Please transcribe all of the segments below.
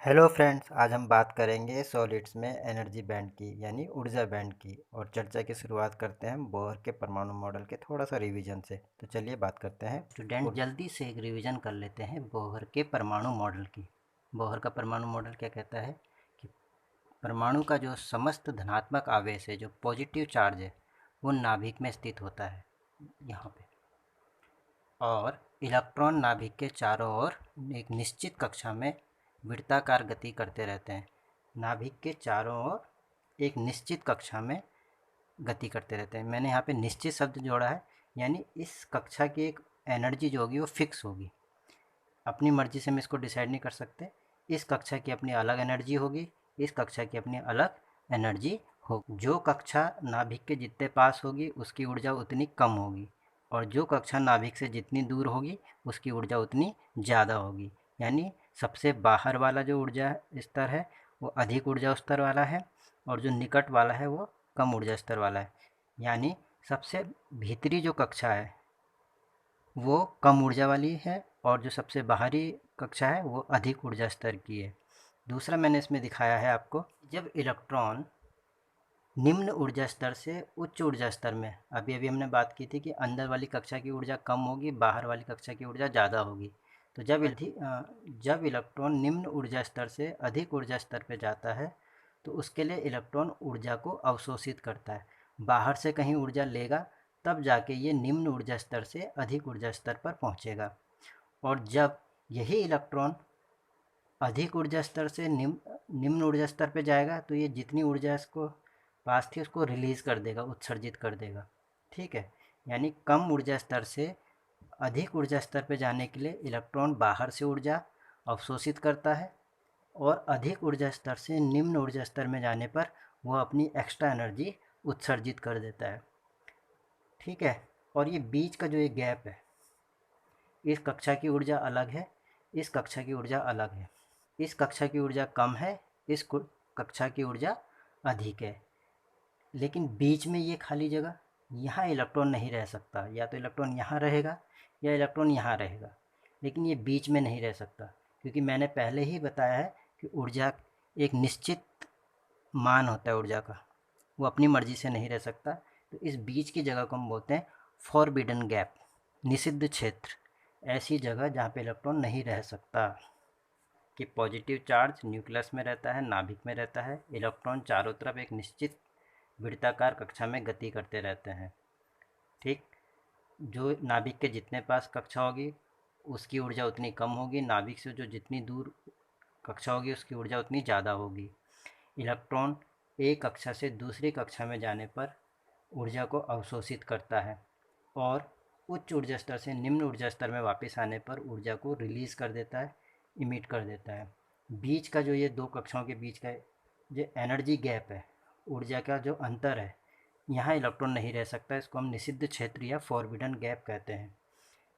Hello friends, आज हम बात करेंगे सॉलिड्स में एनर्जी बैंड की यानी ऊर्जा बैंड की। और चर्चा की शुरुआत करते हैं बोहर के परमाणु मॉडल के थोड़ा सा रिवीजन से। तो चलिए बात करते हैं स्टूडेंट, जल्दी से एक रिवीजन कर लेते हैं बोहर के परमाणु मॉडल की। बोहर का परमाणु मॉडल क्या कहता है कि परमाणु का जो समस्त धनात्मक आवेश है, जो पॉजिटिव चार्ज है, वो नाभिक में स्थित होता है यहाँ पे, और इलेक्ट्रॉन नाभिक के चारों ओर एक निश्चित कक्षा में वृत्ताकार गति करते रहते हैं। नाभिक के चारों ओर एक निश्चित कक्षा में गति करते रहते हैं। मैंने यहाँ पे निश्चित शब्द जोड़ा है, यानी इस कक्षा की एक एनर्जी जो होगी वो फिक्स होगी। अपनी मर्जी से हम इसको डिसाइड नहीं कर सकते। इस कक्षा की अपनी अलग एनर्जी होगी, इस कक्षा की अपनी अलग एनर्जी होगी। जो कक्षा नाभिक के जितने पास होगी उसकी ऊर्जा उतनी कम होगी, और जो कक्षा नाभिक से जितनी दूर होगी उसकी ऊर्जा उतनी ज़्यादा होगी। यानी सबसे बाहर वाला जो ऊर्जा स्तर है वो अधिक ऊर्जा स्तर वाला है, और जो निकट वाला है वो कम ऊर्जा स्तर वाला है। यानी सबसे भीतरी जो कक्षा है वो कम ऊर्जा वाली है, और जो सबसे बाहरी कक्षा है वो अधिक ऊर्जा स्तर की है। दूसरा मैंने इसमें दिखाया है आपको, जब इलेक्ट्रॉन निम्न ऊर्जा स्तर से उच्च ऊर्जा स्तर में, अभी अभी हमने बात की थी कि अंदर वाली कक्षा की ऊर्जा कम होगी, बाहर वाली कक्षा की ऊर्जा ज़्यादा होगी। तो जब इलेक्ट्रॉन निम्न ऊर्जा स्तर से अधिक ऊर्जा स्तर पर जाता है तो उसके लिए इलेक्ट्रॉन ऊर्जा को अवशोषित करता है, बाहर से कहीं ऊर्जा लेगा, तब जाके ये निम्न ऊर्जा स्तर से अधिक ऊर्जा स्तर पर पहुंचेगा। और जब यही इलेक्ट्रॉन अधिक ऊर्जा स्तर से निम्न ऊर्जा स्तर पे जाएगा तो ये जितनी ऊर्जा इसको पास थी उसको रिलीज़ कर देगा, उत्सर्जित कर देगा। ठीक है, यानी कम ऊर्जा स्तर से अधिक ऊर्जा स्तर पे जाने के लिए इलेक्ट्रॉन बाहर से ऊर्जा अवशोषित करता है, और अधिक ऊर्जा स्तर से निम्न ऊर्जा स्तर में जाने पर वह अपनी एक्स्ट्रा एनर्जी उत्सर्जित कर देता है। ठीक है, और ये बीच का जो एक गैप है, इस कक्षा की ऊर्जा अलग है, इस कक्षा की ऊर्जा अलग है। इस कक्षा की ऊर्जा कम है, इस कक्षा की ऊर्जा अधिक है। लेकिन बीच में ये खाली जगह, यहाँ इलेक्ट्रॉन नहीं रह सकता। या तो इलेक्ट्रॉन यहाँ रहेगा या इलेक्ट्रॉन यहाँ रहेगा, लेकिन ये बीच में नहीं रह सकता, क्योंकि मैंने पहले ही बताया है कि ऊर्जा एक निश्चित मान होता है ऊर्जा का, वो अपनी मर्जी से नहीं रह सकता। तो इस बीच की जगह को हम बोलते हैं फॉरबिडन गैप, निषिद्ध क्षेत्र, ऐसी जगह जहाँ पे इलेक्ट्रॉन नहीं रह सकता। कि पॉजिटिव चार्ज न्यूक्लियस में रहता है, नाभिक में रहता है, इलेक्ट्रॉन चारों तरफ एक निश्चित वृत्ताकार कक्षा में गति करते रहते हैं। ठीक, जो नाभिक के जितने पास कक्षा होगी उसकी ऊर्जा उतनी कम होगी, नाभिक से जो जितनी दूर कक्षा होगी उसकी ऊर्जा उतनी ज़्यादा होगी। इलेक्ट्रॉन एक कक्षा से दूसरी कक्षा में जाने पर ऊर्जा को अवशोषित करता है, और उच्च ऊर्जा स्तर से निम्न ऊर्जा स्तर में वापस आने पर ऊर्जा को रिलीज़ कर देता है, इमिट कर देता है। बीच का जो ये दो कक्षाओं के बीच का जो एनर्जी गैप है, ऊर्जा का जो अंतर है, यहाँ इलेक्ट्रॉन नहीं रह सकता। इसको हम निषिद्ध क्षेत्र या फॉरबिडन गैप कहते हैं।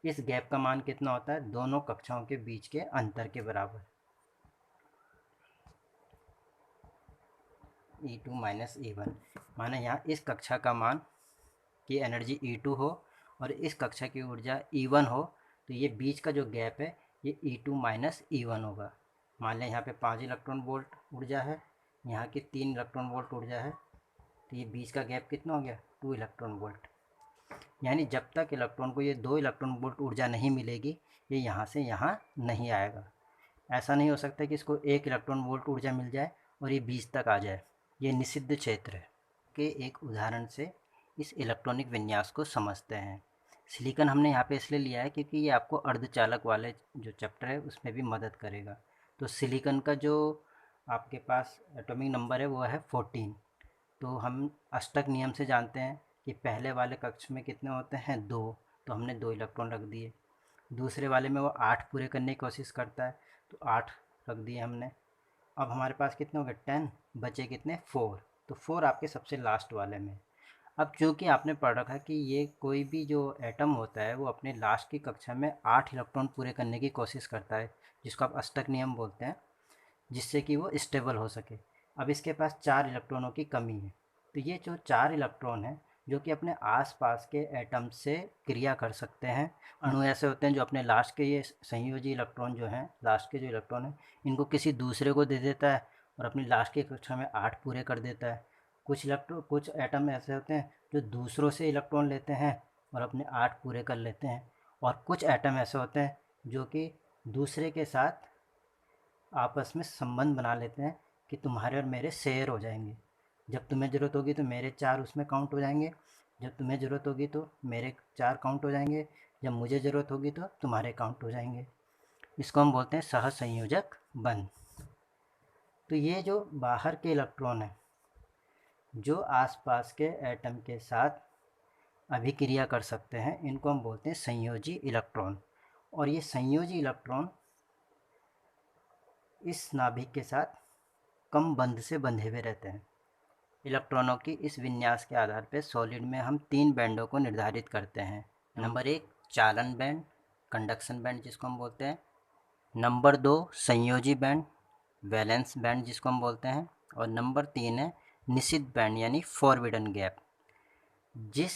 इस गैप का मान कितना होता है? दोनों कक्षाओं के बीच के अंतर के बराबर, E2 माइनस E1। माने यहाँ इस कक्षा का मान की एनर्जी E2 हो और इस कक्षा की ऊर्जा E1 हो, तो ये बीच का जो गैप है ये E2 माइनस E1 होगा। मान लें यहाँ पे 5 इलेक्ट्रॉन वोल्ट ऊर्जा है, यहाँ की 3 इलेक्ट्रॉन वोल्ट ऊर्जा है, तो ये बीच का गैप कितना हो गया? 2 इलेक्ट्रॉन वोल्ट। यानी जब तक इलेक्ट्रॉन को ये 2 इलेक्ट्रॉन वोल्ट ऊर्जा नहीं मिलेगी, ये यहाँ से यहाँ नहीं आएगा। ऐसा नहीं हो सकता कि इसको 1 इलेक्ट्रॉन वोल्ट ऊर्जा मिल जाए और ये बीच तक आ जाए। ये निषिद्ध क्षेत्र है। के एक उदाहरण से इस इलेक्ट्रॉनिक विन्यास को समझते हैं। सिलिकॉन हमने यहाँ पे इसलिए लिया है क्योंकि ये आपको अर्धचालक वाले जो चैप्टर है उसमें भी मदद करेगा। तो सिलिकॉन का जो आपके पास एटॉमिक नंबर है वो है 14। तो हम अष्टक नियम से जानते हैं कि पहले वाले कक्ष में कितने होते हैं? 2, तो हमने 2 इलेक्ट्रॉन रख दिए। दूसरे वाले में वो 8 पूरे करने की कोशिश करता है, तो 8 रख दिए हमने। अब हमारे पास कितने हो गए? 10, बचे कितने? 4। तो 4 आपके सबसे लास्ट वाले में। अब चूँकि आपने पढ़ रखा है कि ये कोई भी जो एटम होता है वो अपने लास्ट की कक्षा में 8 इलेक्ट्रॉन पूरे करने की कोशिश करता है, जिसको आप अष्टक नियम बोलते हैं, जिससे कि वो स्टेबल हो सके। अब इसके पास 4 इलेक्ट्रॉनों की कमी है, तो ये जो 4 इलेक्ट्रॉन है जो कि अपने आसपास के एटम से क्रिया कर सकते हैं। अणु ऐसे होते हैं जो अपने लास्ट के ये संयोजी इलेक्ट्रॉन जो हैं, लास्ट के जो इलेक्ट्रॉन हैं, इनको किसी दूसरे को दे देता है और अपनी लास्ट की कक्षा में 8 पूरे कर देता है। कुछ एटम ऐसे होते हैं जो दूसरों से इलेक्ट्रॉन लेते हैं और अपने 8 पूरे कर लेते हैं, और कुछ एटम ऐसे होते हैं जो कि दूसरे के साथ आपस में संबंध बना लेते हैं कि तुम्हारे और मेरे शेयर हो जाएंगे। जब तुम्हें ज़रूरत होगी तो मेरे 4 उसमें काउंट हो जाएंगे, जब तुम्हें ज़रूरत होगी तो मेरे 4 काउंट हो जाएंगे, जब मुझे ज़रूरत होगी तो तुम्हारे काउंट हो जाएंगे। इसको हम बोलते हैं सहसंयोजक बंध। तो ये जो बाहर के इलेक्ट्रॉन हैं जो आसपास के एटम के साथ अभिक्रिया कर सकते हैं, इनको हम बोलते हैं संयोजी इलेक्ट्रॉन। और ये संयोजी इलेक्ट्रॉन इस नाभिक के साथ कम बंध से बंधे हुए रहते हैं। इलेक्ट्रॉनों की इस विन्यास के आधार पर सॉलिड में हम 3 बैंडों को निर्धारित करते हैं। नंबर 1 चालन बैंड, कंडक्शन बैंड जिसको हम बोलते हैं। नंबर 2 संयोजी बैंड, वैलेंस बैंड जिसको हम बोलते हैं। और नंबर 3 है निषिद्ध बैंड यानी फॉरबिडन गैप। जिस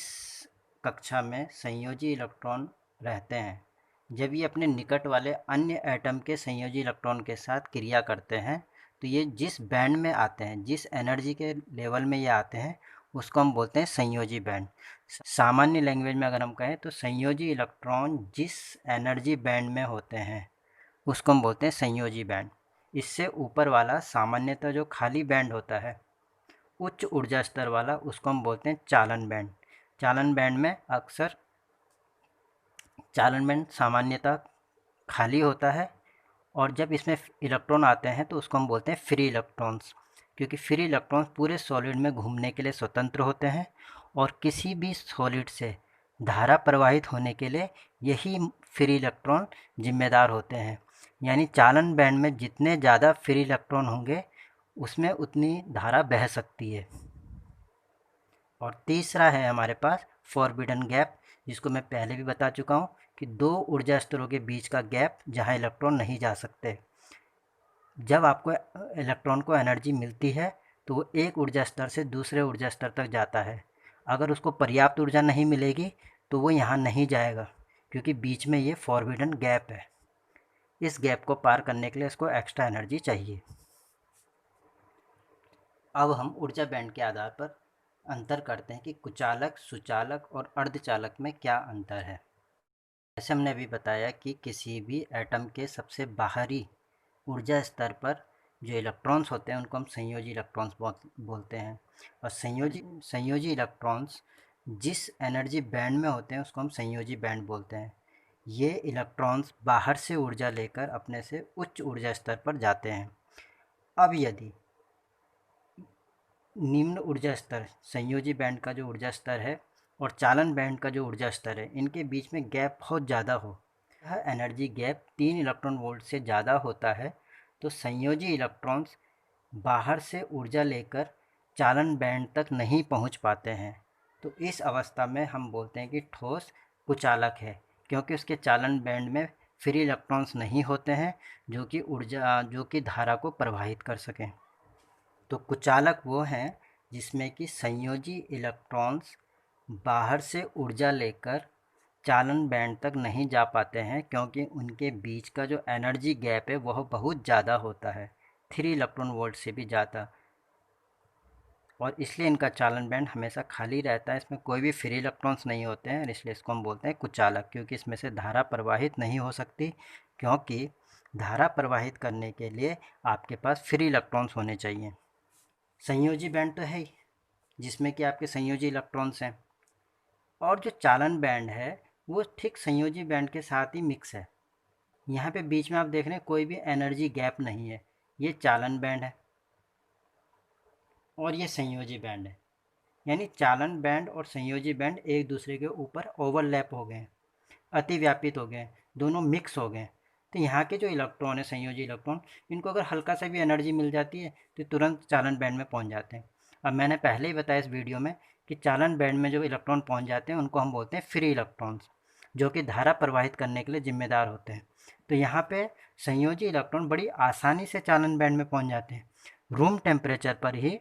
कक्षा में संयोजी इलेक्ट्रॉन रहते हैं, जब ये अपने निकट वाले अन्य एटम के संयोजी इलेक्ट्रॉन के साथ क्रिया करते हैं, तो ये जिस बैंड में आते हैं, जिस एनर्जी के लेवल में ये आते हैं, उसको हम बोलते हैं संयोजी बैंड। सामान्य लैंग्वेज में अगर हम कहें तो संयोजी इलेक्ट्रॉन जिस एनर्जी बैंड में होते हैं उसको हम बोलते हैं संयोजी बैंड। इससे ऊपर वाला सामान्यतः जो खाली बैंड होता है उच्च ऊर्जा स्तर वाला, उसको हम बोलते हैं चालन बैंड। चालन बैंड में अक्सर चालन बैंड सामान्यतः खाली होता है, और जब इसमें इलेक्ट्रॉन आते हैं तो उसको हम बोलते हैं फ्री इलेक्ट्रॉन्स, क्योंकि फ्री इलेक्ट्रॉन्स पूरे सॉलिड में घूमने के लिए स्वतंत्र होते हैं और किसी भी सॉलिड से धारा प्रवाहित होने के लिए यही फ्री इलेक्ट्रॉन जिम्मेदार होते हैं। यानी चालन बैंड में जितने ज़्यादा फ्री इलेक्ट्रॉन होंगे उसमें उतनी धारा बह सकती है। और तीसरा है हमारे पास फॉरबिडन गैप, जिसको मैं पहले भी बता चुका हूँ कि 2 ऊर्जा स्तरों के बीच का गैप जहाँ इलेक्ट्रॉन नहीं जा सकते। जब आपको इलेक्ट्रॉन को एनर्जी मिलती है तो वो एक ऊर्जा स्तर से दूसरे ऊर्जा स्तर तक जाता है। अगर उसको पर्याप्त ऊर्जा नहीं मिलेगी तो वो यहाँ नहीं जाएगा, क्योंकि बीच में ये फॉरबिडन गैप है। इस गैप को पार करने के लिए इसको एक्स्ट्रा एनर्जी चाहिए। अब हम ऊर्जा बैंड के आधार पर अंतर करते हैं कि कुचालक, सुचालक और अर्धचालक में क्या अंतर है। जैसे हमने अभी बताया कि किसी भी एटम के सबसे बाहरी ऊर्जा स्तर पर जो इलेक्ट्रॉन्स होते हैं उनको हम संयोजी इलेक्ट्रॉन्स बोलते हैं, और संयोजी इलेक्ट्रॉन्स जिस एनर्जी बैंड में होते हैं उसको हम संयोजी बैंड बोलते हैं। ये इलेक्ट्रॉन्स बाहर से ऊर्जा लेकर अपने से उच्च ऊर्जा स्तर पर जाते हैं। अब यदि निम्न ऊर्जा स्तर संयोजी बैंड का जो ऊर्जा स्तर है और चालन बैंड का जो ऊर्जा स्तर है, इनके बीच में गैप बहुत ज़्यादा हो, यह एनर्जी गैप 3 इलेक्ट्रॉन वोल्ट से ज़्यादा होता है, तो संयोजी इलेक्ट्रॉन्स बाहर से ऊर्जा लेकर चालन बैंड तक नहीं पहुंच पाते हैं। तो इस अवस्था में हम बोलते हैं कि ठोस कुचालक है, क्योंकि उसके चालन बैंड में फ्री इलेक्ट्रॉन्स नहीं होते हैं जो कि धारा को प्रवाहित कर सकें। तो कुचालक वो हैं जिसमें कि संयोजी इलेक्ट्रॉन्स बाहर से ऊर्जा लेकर चालन बैंड तक नहीं जा पाते हैं, क्योंकि उनके बीच का जो एनर्जी गैप है वह बहुत ज़्यादा होता है, 3 इलेक्ट्रॉन वोल्ट से भी ज़्यादा, और इसलिए इनका चालन बैंड हमेशा खाली रहता है। इसमें कोई भी फ्री इलेक्ट्रॉन्स नहीं होते हैं, इसलिए इसको हम बोलते हैं कुचालक, क्योंकि इसमें से धारा प्रवाहित नहीं हो सकती, क्योंकि धारा प्रवाहित करने के लिए आपके पास फ्री इलेक्ट्रॉन्स होने चाहिए। संयोजी बैंड तो है ही, जिसमें कि आपके संयोजी इलेक्ट्रॉन्स हैं, और जो चालन बैंड है वो ठीक संयोजी बैंड के साथ ही मिक्स है। यहाँ पे बीच में आप देख रहे हैं कोई भी एनर्जी गैप नहीं है। ये चालन बैंड है और ये संयोजी बैंड है, यानी चालन बैंड और संयोजी बैंड एक दूसरे के ऊपर ओवरलैप हो गए, अतिव्यापित हो गए, दोनों मिक्स हो गए। तो यहाँ के जो इलेक्ट्रॉन है संयोजी इलेक्ट्रॉन, इनको अगर हल्का सा भी एनर्जी मिल जाती है तो तुरंत चालन बैंड में पहुँच जाते हैं। अब मैंने पहले ही बताया इस वीडियो में कि चालन बैंड में जो इलेक्ट्रॉन पहुँच जाते हैं उनको हम बोलते हैं फ्री इलेक्ट्रॉन्स, जो कि धारा प्रवाहित करने के लिए जिम्मेदार होते हैं। तो यहाँ पे संयोजी इलेक्ट्रॉन बड़ी आसानी से चालन बैंड में पहुँच जाते हैं। रूम टेम्परेचर पर ही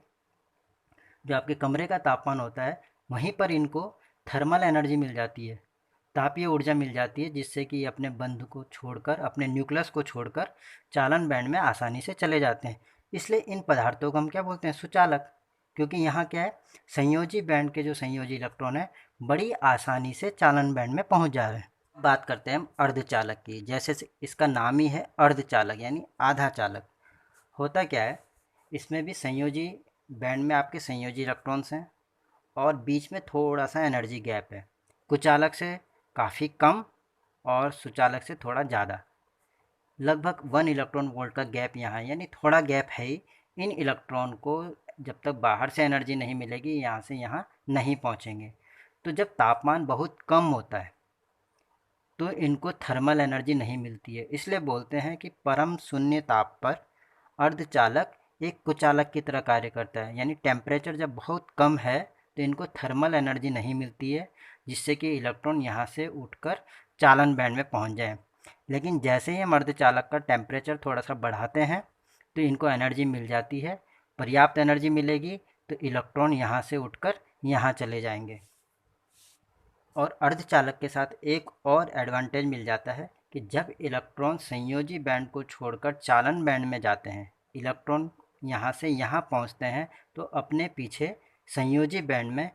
जो आपके कमरे का तापमान होता है वहीं पर इनको थर्मल एनर्जी मिल जाती है, तापीय ऊर्जा मिल जाती है, जिससे कि अपने बंध को छोड़कर, अपने न्यूक्लियस को छोड़कर चालन बैंड में आसानी से चले जाते हैं। इसलिए इन पदार्थों को हम क्या बोलते हैं? सुचालक। क्योंकि यहाँ क्या है, संयोजी बैंड के जो संयोजी इलेक्ट्रॉन है बड़ी आसानी से चालन बैंड में पहुँच जा रहे हैं। बात करते हैं हम अर्धचालक की। जैसे इसका नाम ही है अर्धचालक, यानी आधा चालक। होता क्या है, इसमें भी संयोजी बैंड में आपके संयोजी इलेक्ट्रॉन्स हैं और बीच में थोड़ा सा एनर्जी गैप है, कुचालक से काफ़ी कम और सुचालक से थोड़ा ज़्यादा, लगभग 1 इलेक्ट्रॉन वोल्ट का गैप यहाँ है, यानी थोड़ा गैप है ही। इन इलेक्ट्रॉन को जब तक बाहर से एनर्जी नहीं मिलेगी यहाँ से यहाँ नहीं पहुँचेंगे। तो जब तापमान बहुत कम होता है तो इनको थर्मल एनर्जी नहीं मिलती है, इसलिए बोलते हैं कि परम शून्य ताप पर अर्धचालक एक कुचालक की तरह कार्य करता है। यानी टेम्परेचर जब बहुत कम है तो इनको थर्मल एनर्जी नहीं मिलती है, जिससे कि इलेक्ट्रॉन यहाँ से उठकर चालन बैंड में पहुँच जाए। लेकिन जैसे ही हम अर्धचालक का टेम्परेचर थोड़ा सा बढ़ाते हैं तो इनको एनर्जी मिल जाती है, पर्याप्त एनर्जी मिलेगी तो इलेक्ट्रॉन यहाँ से उठकर यहाँ चले जाएंगे। और अर्धचालक के साथ एक और एडवांटेज मिल जाता है कि जब इलेक्ट्रॉन संयोजी बैंड को छोड़कर चालन बैंड में जाते हैं, इलेक्ट्रॉन यहाँ से यहाँ पहुँचते हैं तो अपने पीछे संयोजी बैंड में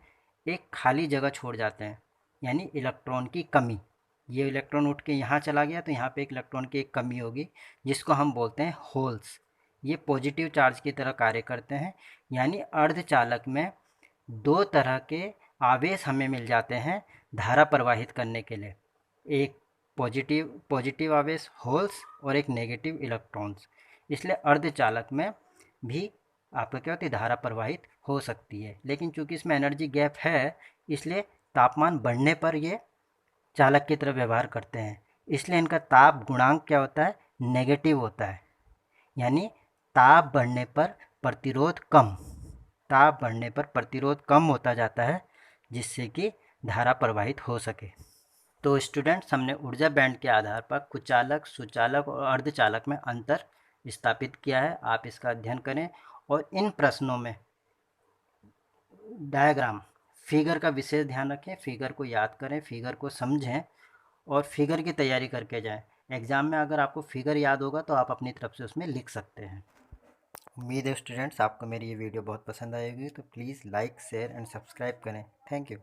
एक खाली जगह छोड़ जाते हैं, यानी इलेक्ट्रॉन की कमी। ये इलेक्ट्रॉन उठ के यहाँ चला गया तो यहाँ पे एक इलेक्ट्रॉन की एक कमी होगी, जिसको हम बोलते हैं होल्स। ये पॉजिटिव चार्ज की तरह कार्य करते हैं। यानी अर्धचालक में दो तरह के आवेश हमें मिल जाते हैं धारा प्रवाहित करने के लिए, एक पॉजिटिव आवेश होल्स और एक नेगेटिव इलेक्ट्रॉन्स। इसलिए अर्धचालक में भी आपका क्या होती है, धारा प्रवाहित हो सकती है। लेकिन चूंकि इसमें एनर्जी गैप है, इसलिए तापमान बढ़ने पर ये चालक की तरह व्यवहार करते हैं। इसलिए इनका ताप गुणांक क्या होता है? नेगेटिव होता है। यानी ताप बढ़ने पर प्रतिरोध कम, ताप बढ़ने पर प्रतिरोध कम होता जाता है, जिससे कि धारा प्रवाहित हो सके। तो स्टूडेंट्स, हमने ऊर्जा बैंड के आधार पर कुचालक, सुचालक और अर्धचालक में अंतर स्थापित किया है। आप इसका अध्ययन करें और इन प्रश्नों में डायग्राम, फिगर का विशेष ध्यान रखें, फिगर को याद करें, फिगर को समझें और फिगर की तैयारी करके जाएं। एग्ज़ाम में अगर आपको फिगर याद होगा तो आप अपनी तरफ से उसमें लिख सकते हैं। उम्मीद है स्टूडेंट्स आपको मेरी ये वीडियो बहुत पसंद आएगी, तो please like, share and subscribe करें। Thank you.